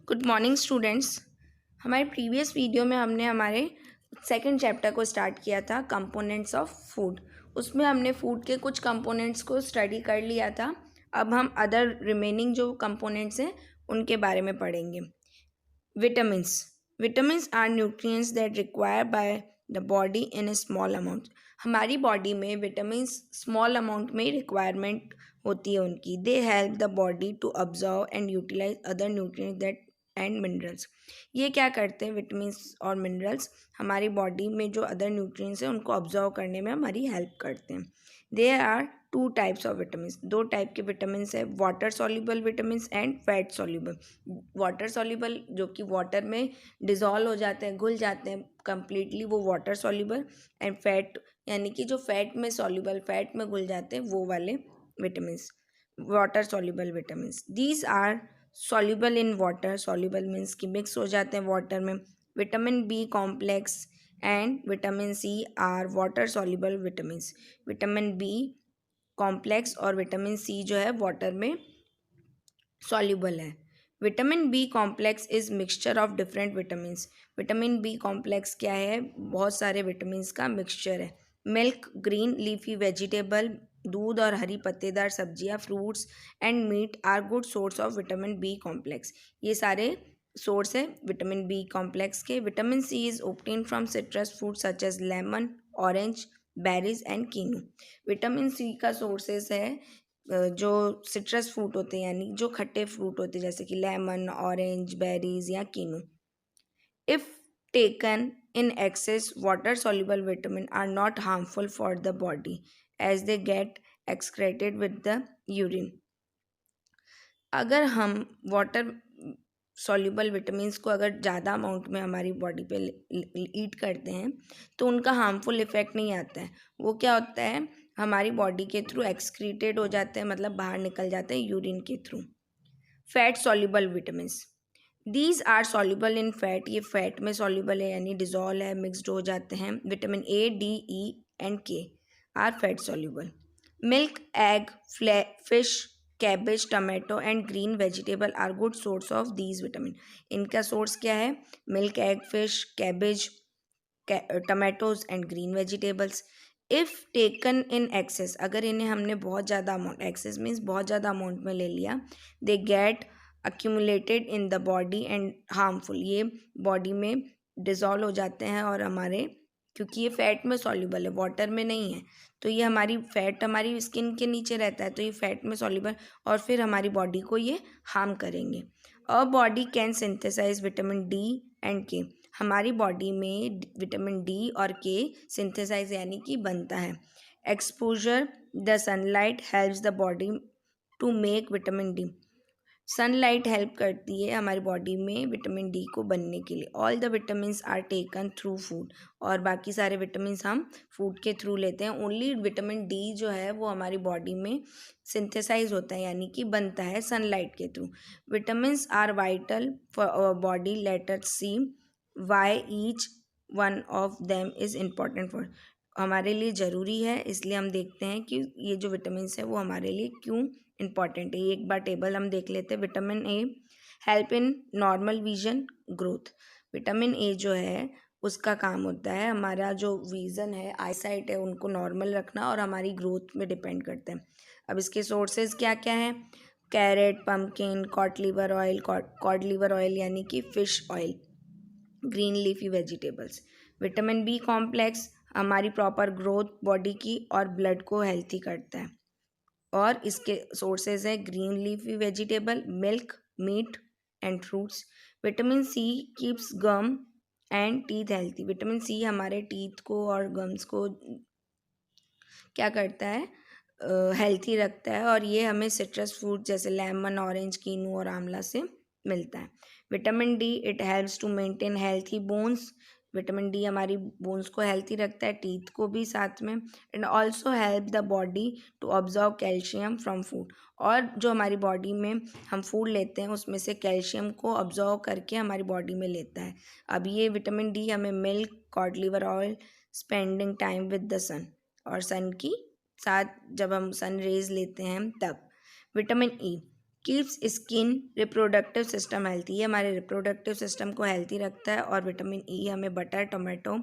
Good morning students. हमारे previous video में हमने हमारे सेकंड चैप्टर को स्टार्ट किया था, कंपोनेंट्स ऑफ फूड। उसमें हमने फूड के कुछ कंपोनेंट्स को स्टडी कर लिया था। अब हम अदर रिमेनिंग जो कंपोनेंट्स हैं उनके बारे में पढ़ेंगे। Vitamins vitamins are nutrients that require by the body in a small amount. हमारी बॉडी में विटामिन्स स्मॉल अमाउंट में रिक्वायरमेंट होती है उनकी। They help the body to observe and utilize other nutrients that and minerals. ये क्या करते हैं, विटामिन्स और मिनरल्स हमारी बॉडी में जो अदर न्यूट्रिएंट्स हैं उनको ऑब्जर्व करने में हमारी हेल्प करते हैं। There are two types of vitamins, दो टाइप के विटामिन्स है, water soluble vitamins and fat soluble. Water soluble जो कि वाटर में डिज़ोल्व हो जाते हैं, घुल जाते हैं कम्प्लीटली, वो वाटर सॉल्युबल। एंड फैट यानी कि जो फैट में सॉल्युबल, फैट में घुल जाते हैं, वो वाले vitamins water soluble vitamins. These are soluble in water, soluble means कि मिक्स हो जाते हैं वाटर में। Vitamin B complex and vitamin C are water soluble vitamins. Vitamin B complex और विटामिन सी जो है वाटर में सॉल्युबल है। Vitamin B complex is mixture of different vitamins. Vitamin B complex क्या है, बहुत सारे विटामिन्स का मिक्सचर है। मिल्क, ग्रीन लीफी वेजिटेबल, दूध और हरी पत्तेदार सब्जियां, fruits and meat are good source of vitamin B complex. ये सारे सोर्स है विटामिन बी कॉम्प्लेक्स के। Vitamin C is obtained from citrus fruit such as lemon, orange, berries and kinnow. Vitamin C का सोर्सेस है जो सिट्रस फ्रूट होते हैं, यानी जो खट्टे फ्रूट होते हैं, जैसे कि लेमन, ऑरेंज, बेरीज या kinnow. If taken in excess, water soluble vitamin are not harmful for the body as they get excreted with the urine. अगर हम वाटर सॉल्युबल विटामिन्स को अगर ज़्यादा अमाउंट में हमारी बॉडी पे ईट करते हैं तो उनका हार्मफुल इफेक्ट नहीं आता है। वो क्या होता है, हमारी बॉडी के थ्रू एक्सक्रीटेड हो जाते हैं, मतलब बाहर निकल जाते हैं यूरिन के through. Fat soluble vitamins, these are soluble in fat. ये फैट में सॉल्युबल है, यानी डिजोल्व है, मिक्सड हो जाते हैं। Vitamin A, D, E and K are fat soluble. Milk, egg, fish, cabbage, tomato and green vegetable are good source of these vitamin. इनका source क्या है, milk, egg, fish, cabbage, tomatoes and green vegetables. If taken in excess, अगर इन्हें हमने बहुत ज़्यादा amount, access means बहुत ज़्यादा अमाउंट में ले लिया, they get accumulated in the body and harmful. ये बॉडी में डिज़ोल्व हो जाते हैं और हमारे, क्योंकि ये फैट में सॉल्युबल है, वाटर में नहीं है, तो ये हमारी फैट हमारी स्किन के नीचे रहता है, तो ये फैट में सॉल्युबल, और फिर हमारी बॉडी को ये हार्म करेंगे। A body can synthesize vitamin D and K. हमारी बॉडी में विटामिन डी और के सिंथेसाइज यानी कि बनता है। Exposure the sunlight helps the body to make vitamin D. Sunlight help करती है हमारी बॉडी में विटामिन डी को बनने के लिए। All the vitamins are taken through food, और बाकी सारे विटामिन्स हम फूड के थ्रू लेते हैं। ओनली विटामिन डी जो है वो हमारी बॉडी में सिंथेसाइज होता है, यानी कि बनता है सनलाइट के through. Vitamins are vital for our body, letter C Y each one of them is important for. हमारे लिए ज़रूरी है, इसलिए हम देखते हैं कि ये जो विटामिन्स है वो हमारे लिए क्यों इम्पॉर्टेंट है। एक बार टेबल हम देख लेते हैं। Vitamin A help in normal vision growth. Vitamin A जो है उसका काम होता है, हमारा जो विज़न है, आईसाइट है, उनको नॉर्मल रखना, और हमारी ग्रोथ में डिपेंड करता है। अब इसके सोर्सेज क्या क्या हैं, carrot, pumpkin, cod liver oil यानी कि fish oil, green leafy vegetables. Vitamin B complex हमारी प्रॉपर ग्रोथ बॉडी की और ब्लड को हेल्थी करता है, और इसके सोर्सेज हैं green leafy vegetable, milk, meat and fruits. Vitamin C keeps gum and teeth healthy. Vitamin C हमारे टीथ को और गम्स को क्या करता है, हेल्थी रखता है, और ये हमें सिट्रस फ्रूट जैसे लेमन, ऑरेंज, कीनू और आंवला से मिलता है। Vitamin D it helps to maintain healthy bones. Vitamin D हमारी बोन्स को हेल्थी रखता है, टीथ को भी साथ में। And also help the body to observe calcium from food. और जो हमारी बॉडी में हम फूड लेते हैं उसमें से कैल्शियम को ऑब्जर्व करके हमारी बॉडी में लेता है। अब ये विटामिन डी हमें milk, cod liver oil, spending time with the sun, और सन की साथ जब हम सन रेज लेते हैं तब। Vitamin E keeps skin reproductive system healthy, ये हमारे रिप्रोडक्टिव सिस्टम को हेल्थी रखता है। और विटामिन ई हमें butter, tomato,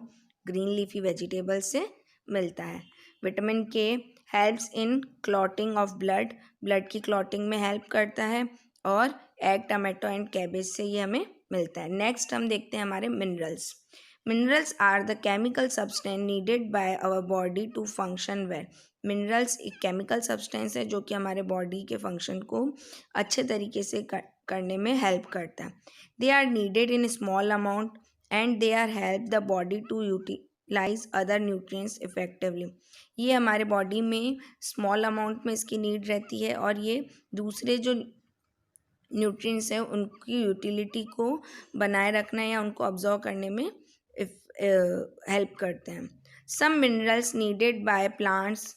green leafy vegetables से मिलता है। विटामिन के helps in clotting of blood, blood की क्लॉटिंग में हेल्प करता है। और एग, टमाटो एंड कैबेज से ये हमें मिलता है। नेक्स्ट हम देखते हैं हमारे minerals. Minerals are the chemical substance needed by our body to function well. Minerals एक केमिकल सब्सटेंस है जो कि हमारे बॉडी के फंक्शन को अच्छे तरीके से करने में हेल्प करता है। They are needed in small amount and they are help the body to utilize other nutrients effectively. ये हमारे बॉडी में स्मॉल अमाउंट में इसकी नीड रहती है और ये दूसरे जो न्यूट्रिएंट्स हैं उनकी यूटिलिटी को बनाए रखना या उनको ऑब्जर्व करने में हेल्प करते हैं। Some minerals needed by plants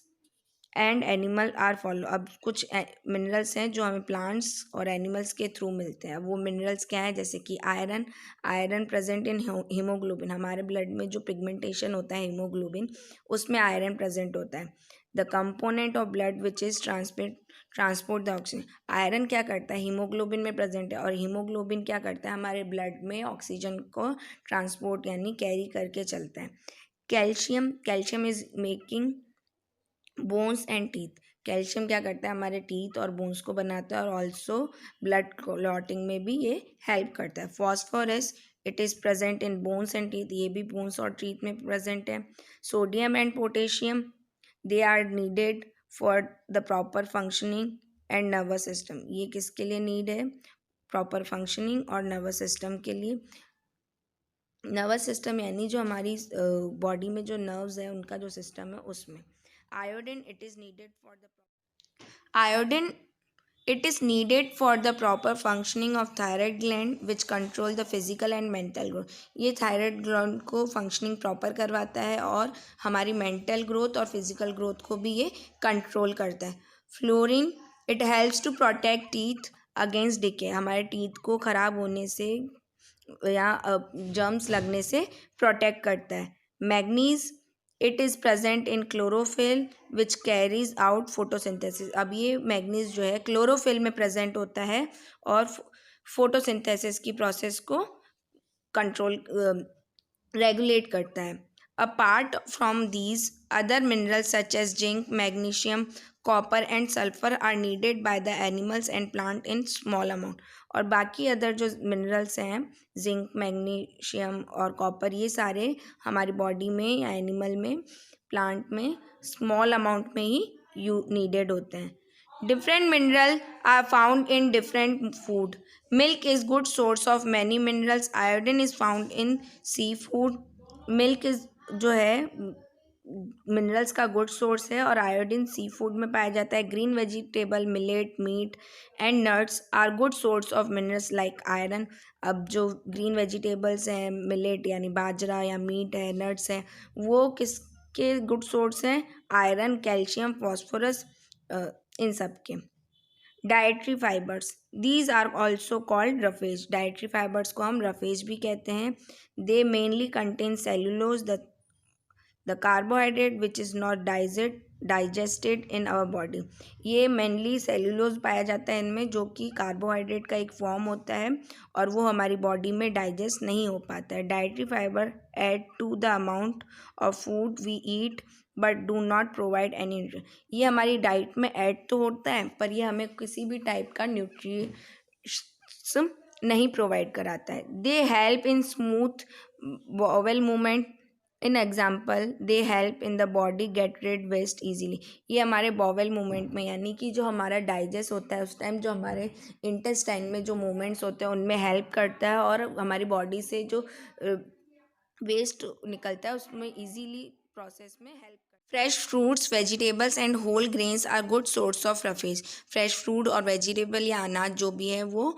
and animal are follow. अब कुछ मिनरल्स हैं जो हमें प्लांट्स और एनिमल्स के थ्रू मिलते हैं। वो मिनरल्स क्या है, जैसे कि iron, iron present in haemoglobin, हमारे ब्लड में जो पिगमेंटेशन होता है हीमोग्लोबिन, उसमें आयरन प्रेजेंट होता है। The component of blood which is transport the oxygen, iron क्या करता है, हीमोग्लोबिन में प्रेजेंट है और हीमोग्लोबिन क्या करता है, हमारे ब्लड में ऑक्सीजन को ट्रांसपोर्ट यानी कैरी करके चलता है। Calcium, calcium is making bones and teeth, calcium क्या करता है, हमारे टीथ और बोन्स को बनाता है और ऑल्सो ब्लड क्लॉटिंग में भी ये हेल्प करता है। Phosphorus, it is present in bones and teeth, ये भी बोन्स और टीथ में प्रेजेंट है। Sodium and potassium, they are needed for the proper functioning and nervous system, ये किसके लिए नीड है, प्रॉपर फंक्शनिंग और नर्वस सिस्टम के लिए। नर्वस सिस्टम यानी जो हमारी बॉडी में जो नर्व्स है उनका जो सिस्टम है उसमें। Iodine, it is needed for the iodine it is needed for the proper functioning of thyroid gland which control the physical and mental growth, ये थायराइड ग्लैंड को फंक्शनिंग प्रॉपर करवाता है और हमारी मेंटल ग्रोथ और physical growth को भी ये कंट्रोल करता है। Fluorine, it helps to protect teeth against decay, हमारे टीथ को ख़राब होने से या जर्म्स लगने से प्रोटेक्ट करता है। Manganese, it is present in chlorophyll which carries out photosynthesis, अब ये मैग्नीज जो है क्लोरोफिल में प्रेजेंट होता है और फोटोसिंथेसिस की प्रोसेस को कंट्रोल रेगुलेट करता है। Apart from these other minerals such as zinc, magnesium, copper and sulphur are needed by the animals and plant in small amount, और बाकी अदर जो मिनरल्स हैं जिंक, मैग्नीशियम और कॉपर, ये सारे हमारी बॉडी में या एनिमल में, प्लांट में स्मॉल अमाउंट में ही नीडेड होते हैं। Different minerals are found in different food. Milk is good source of many minerals. Iodine is found in seafood. Milk is जो है मिनरल्स का गुड सोर्स है और आयोडीन सी फूड में पाया जाता है। Green vegetable, millet, meat and nuts are good source of minerals like iron. अब जो ग्रीन वेजिटेबल्स हैं, मिलेट यानी बाजरा या मीट है, नट्स हैं, वो किसके गुड सोर्स हैं, आयरन, कैल्शियम, फॉस्फोरस, इन सब के। Dietary fibres, these are also called roughage, dietary fibres को हम रफेज भी कहते हैं। They mainly contain cellulose, the carbohydrate which is not digested in our body, ये मेनली सेल्यूलोज पाया जाता है इनमें, जो कि कार्बोहाइड्रेट का एक फॉर्म होता है और वो हमारी बॉडी में डाइजेस्ट नहीं हो पाता है। Dietary fibre add to the amount of food we eat but do not provide any nutrient, ये हमारी डाइट में ऐड तो होता है पर ये हमें किसी भी टाइप का न्यूट्रिएंट्स नहीं प्रोवाइड कराता है। They help in smooth bowel movement, in example they help in the body get rid waste easily, ये हमारे बॉवेल मूवमेंट में यानी कि जो हमारा डाइजेस्ट होता है उस टाइम जो हमारे इंटेस्टाइन में जो मूवमेंट्स होते हैं उनमें हेल्प करता है और हमारी बॉडी से जो वेस्ट निकलता है उसमें ईजीली प्रोसेस में help. Fresh fruits, vegetables and whole grains are good source of roughage, fresh fruit और वेजिटेबल या अनाज जो भी है वो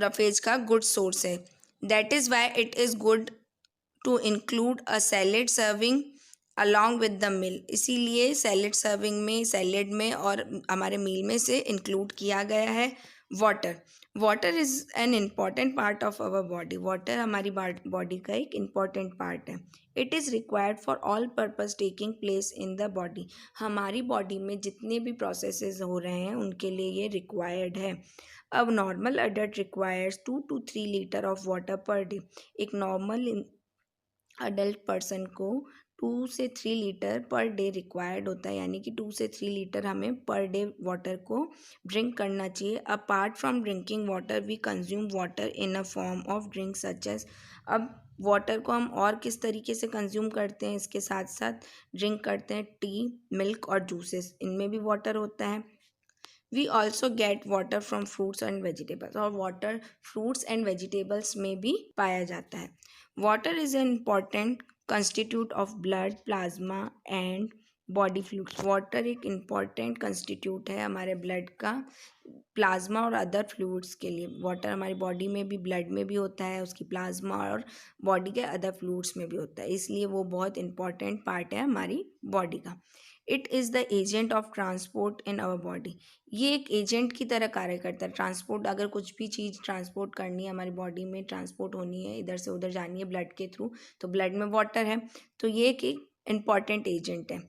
रफेज का गुड सोर्स है। That is why it is good to include a salad serving along with the meal, इसीलिए सैलेड सर्विंग में, सैलेड में और हमारे मील में से इंक्लूड किया गया है। Water, water is an important part of our body. Water हमारी बॉडी का एक इम्पॉर्टेंट पार्ट है। It is required for all purpose taking place in the body. हमारी बॉडी में जितने भी प्रोसेसेस हो रहे हैं उनके लिए ये रिक्वायर्ड है। अब normal adult requires 2 to 3 litre of water per day. एक नॉर्मल अडल्ट पर्सन को 2 से 3 लीटर पर डे रिक्वायर्ड होता है, यानी कि 2 से 3 लीटर हमें पर डे वाटर को ड्रिंक करना चाहिए। Apart from drinking water we consume water in a form of drink such as. अब वाटर को हम और किस तरीके से कंज्यूम करते हैं, इसके साथ साथ ड्रिंक करते हैं टी, मिल्क और जूसेस, इनमें भी वाटर होता है। We also get water from fruits and vegetables, और वाटर फ्रूट्स एंड वेजिटेबल्स में भी पाया जाता है। Water is an important constitute of blood, plasma and body fluids. Water एक इम्पॉर्टेंट कंस्टिट्यूट है हमारे ब्लड का, प्लाज्मा और अदर फ्लूइड्स के लिए। वाटर हमारी बॉडी में भी, ब्लड में भी होता है, उसकी प्लाज्मा और बॉडी के अदर फ्लूइड्स में भी होता है, इसलिए वो बहुत इंपॉर्टेंट पार्ट है हमारी बॉडी का। It is the agent of transport in our body. ये एक एजेंट की तरह कार्य करता है। ट्रांसपोर्ट, अगर कुछ भी चीज़ ट्रांसपोर्ट करनी है हमारी बॉडी में, ट्रांसपोर्ट होनी है, इधर से उधर जानी है ब्लड के थ्रू, तो ब्लड में वाटर है, तो ये एक इम्पॉर्टेंट एजेंट है।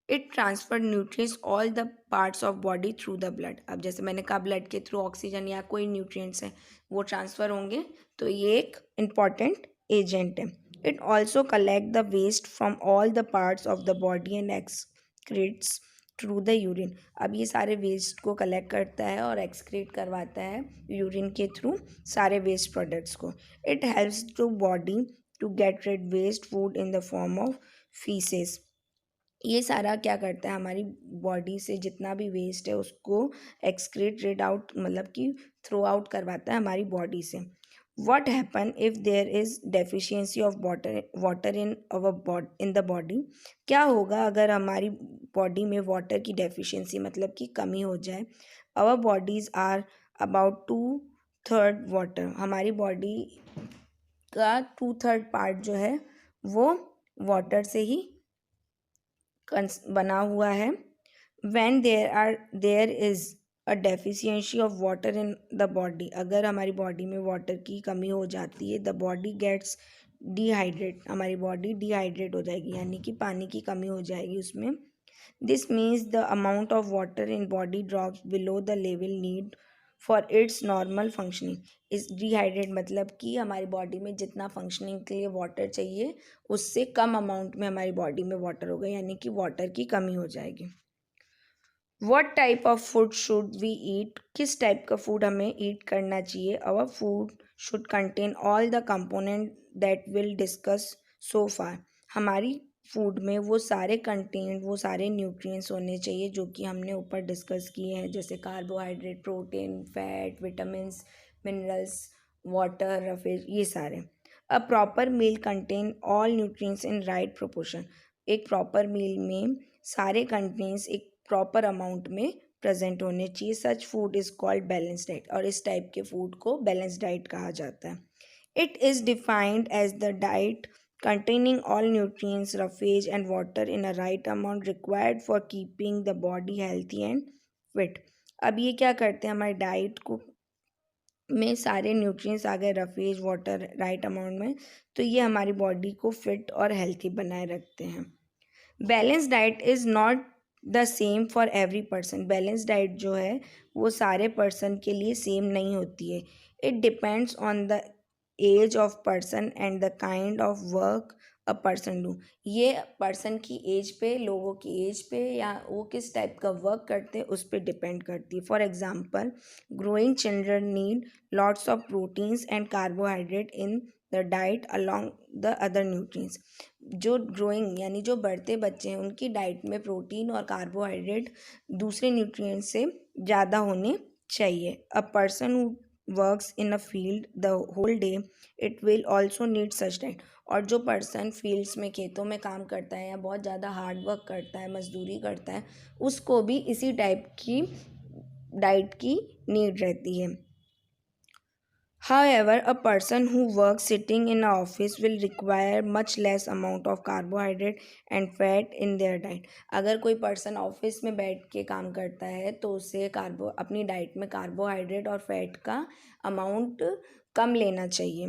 It transfer nutrients all the parts of body through the blood. अब जैसे मैंने कहा ब्लड के थ्रू ऑक्सीजन या कोई न्यूट्रिएंट्स है वो ट्रांसफ़र होंगे, तो ये एक इम्पॉर्टेंट एजेंट है। It also collect the waste from all the parts of the body and excretes through the urine. अब ये सारे वेस्ट को कलेक्ट करता है और एक्सक्रीट करवाता है यूरिन के थ्रू सारे वेस्ट प्रोडक्ट्स को। It helps to body to get rid waste food in the form of feces. ये सारा क्या करता है, हमारी बॉडी से जितना भी वेस्ट है उसको एक्सक्रीट रिड आउट, मतलब कि थ्रो आउट करवाता है हमारी बॉडी से। What happen if there is deficiency of water in our in the body. क्या होगा अगर हमारी बॉडी में वाटर की डेफिशिएंसी, मतलब कि कमी हो जाए। Our bodies are about 2/3 water. हमारी बॉडी का 2/3 पार्ट जो है वो वाटर से ही बना हुआ है। when there is a deficiency of water in the body, अगर हमारी बॉडी में वाटर की कमी हो जाती है, द बॉडी गेट्स डिहाइड्रेट, हमारी बॉडी डिहाइड्रेट हो जाएगी, यानी कि पानी की कमी हो जाएगी उसमें। This means the amount of water in body drops below the level need for its normal functioning. इस डिहाइड्रेट मतलब कि हमारी बॉडी में जितना फंक्शनिंग के लिए वाटर चाहिए उससे कम अमाउंट में हमारी बॉडी में वाटर होगा, यानी कि वाटर की कमी हो जाएगी। What type of food should we eat, किस टाइप का फूड हमें ईट करना चाहिए। Our food should contain all the component that will discuss so far. हमारी फूड में वो सारे कंटेंट, वो सारे न्यूट्रिएंट्स होने चाहिए जो कि हमने ऊपर डिस्कस किए हैं, जैसे carbohydrate, protein, fat, vitamins, minerals, water, roughage, ये सारे। A proper meal contain all nutrients in right proportion. एक प्रॉपर मील में सारे कंटेंट्स एक प्रॉपर अमाउंट में प्रेजेंट होने चाहिए। सच food is called balance diet, और इस टाइप के फूड को बैलेंस डाइट कहा जाता है। It is defined as the diet containing all nutrients, roughage and water in a right amount required for keeping the body healthy and fit। अब ये क्या करते हैं, हमारी डाइट को में सारे न्यूट्रिएंट्स आ गए, रफेज, वाटर राइट अमाउंट में, तो ये हमारी बॉडी को फिट और हेल्थी बनाए रखते हैं। Balance diet is not the same for every person. Balance diet जो है वो सारे पर्सन के लिए सेम नहीं होती है। It depends on the age of person and the kind of work a person do. ये पर्सन की एज पे, लोगों की एज पे, या वो किस टाइप का वर्क करते हैं उस पर डिपेंड करती है। For example, growing children need lots of proteins and carbohydrate in the diet along the other nutrients. जो ग्रोइंग यानी जो बढ़ते बच्चे हैं उनकी डाइट में प्रोटीन और कार्बोहाइड्रेट दूसरे न्यूट्रिएंट्स से ज़्यादा होने चाहिए। A person who works in a field the whole day it will also need such diet. और जो पर्सन फील्ड्स में, खेतों में काम करता है या बहुत ज़्यादा हार्ड वर्क करता है, मजदूरी करता है, उसको भी इसी टाइप की डाइट की नीड रहती है। However, a person who works sitting in an office will require much less amount of carbohydrate and fat in their diet. अगर कोई पर्सन ऑफिस में बैठ के काम करता है तो उसे अपनी डाइट में कार्बोहाइड्रेट और फैट का अमाउंट कम लेना चाहिए.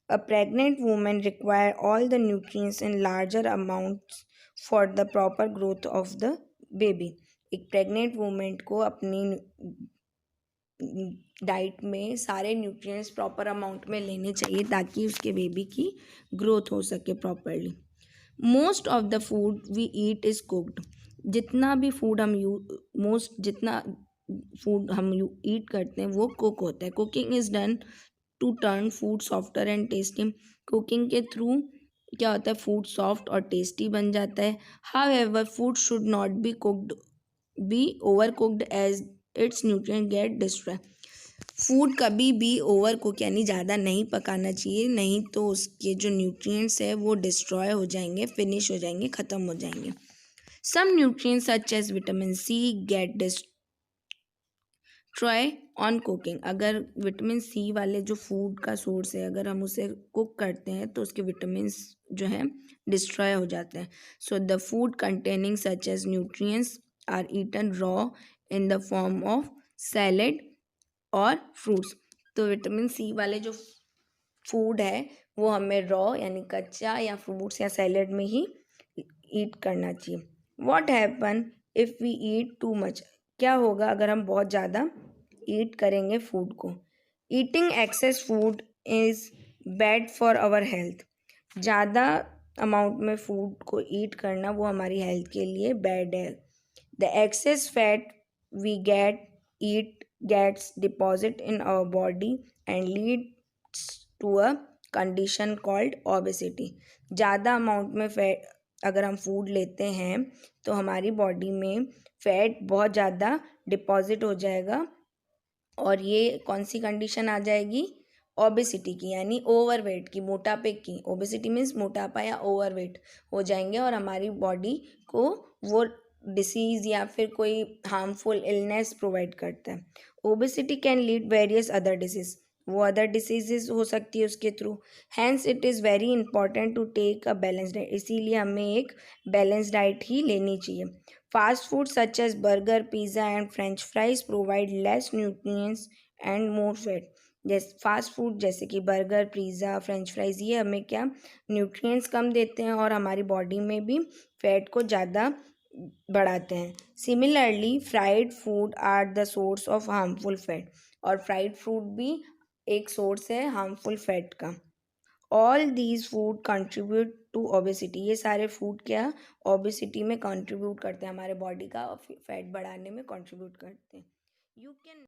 A pregnant woman require all the nutrients in larger amounts for the proper growth of the baby. एक प्रेग्नेंट वूमेन को अपनी डाइट में सारे न्यूट्रिएंट्स प्रॉपर अमाउंट में लेने चाहिए ताकि उसके बेबी की ग्रोथ हो सके properly. Most of the food we eat is cooked. जितना भी फूड हम जितना फूड हम ईट करते हैं वो कुक होता है. Cooking is done to turn food softer and tasty. Cooking के थ्रू क्या होता है, फूड सॉफ्ट और टेस्टी बन जाता है. However food should not be over cooked as its nutrient get destroy. Food कभी भी ओवर कुक यानी ज़्यादा नहीं पकाना चाहिए, नहीं तो उसके जो न्यूट्रिएंट्स है वो डिस्ट्रॉय हो जाएंगे, फिनिश हो जाएंगे, ख़त्म हो जाएंगे. Some nutrients such as vitamin C get try on cooking. अगर विटामिन सी वाले जो फूड का सोर्स है अगर हम उसे कुक करते हैं तो उसके विटामिन जो हैं डिस्ट्रॉय हो जाते हैं. So the food containing such as nutrients are eaten raw in the form of salad और फ्रूट्स. तो विटामिन सी वाले जो फूड है वो हमें रॉ यानी कच्चा या फ्रूट्स या सैलेड में ही ईट करना चाहिए. What happen if we eat too much. क्या होगा अगर हम बहुत ज़्यादा ईट करेंगे फूड को. Eating excess food is bad for our health. ज़्यादा अमाउंट में फूड को ईट करना वो हमारी हेल्थ के लिए बैड है. The excess fat we eat gets deposit in our body and leads to a condition called obesity. ज़्यादा अमाउंट में फैट अगर हम फूड लेते हैं तो हमारी बॉडी में फैट बहुत ज़्यादा डिपॉजिट हो जाएगा और ये कौन सी कंडीशन आ जाएगी, ओबेसिटी की यानी ओवरवेट की, मोटापे की. ओबेसिटी मीन्स मोटापा या ओवरवेट हो जाएंगे और हमारी बॉडी को वो डिसीज़ या फिर कोई हार्मफुल इलनेस प्रोवाइड करता है. Obesity can lead various other disease. वो अदर डिसीजेज हो सकती है उसके through. Hence it is very important to take a balance diet. इसीलिए हमें एक बैलेंस डाइट ही लेनी चाहिए. Fast food such as burger, pizza and french fries provide less nutrients and more fat. जैसे फास्ट फूड जैसे कि बर्गर, पिज़्ज़ा, फ्रेंच फ्राइज़ ये हमें क्या न्यूट्रिएंट्स कम देते हैं और हमारी बॉडी में भी फैट को ज़्यादा बढ़ाते हैं. Similarly fried food are the source of harmful fat. और फ्राइड फूड भी एक सोर्स है हार्मफुल फैट का. All these food contribute to obesity. ये सारे फूड क्या ओबेसिटी में कंट्रीब्यूट करते हैं, हमारे बॉडी का फैट बढ़ाने में कंट्रीब्यूट करते हैं. You can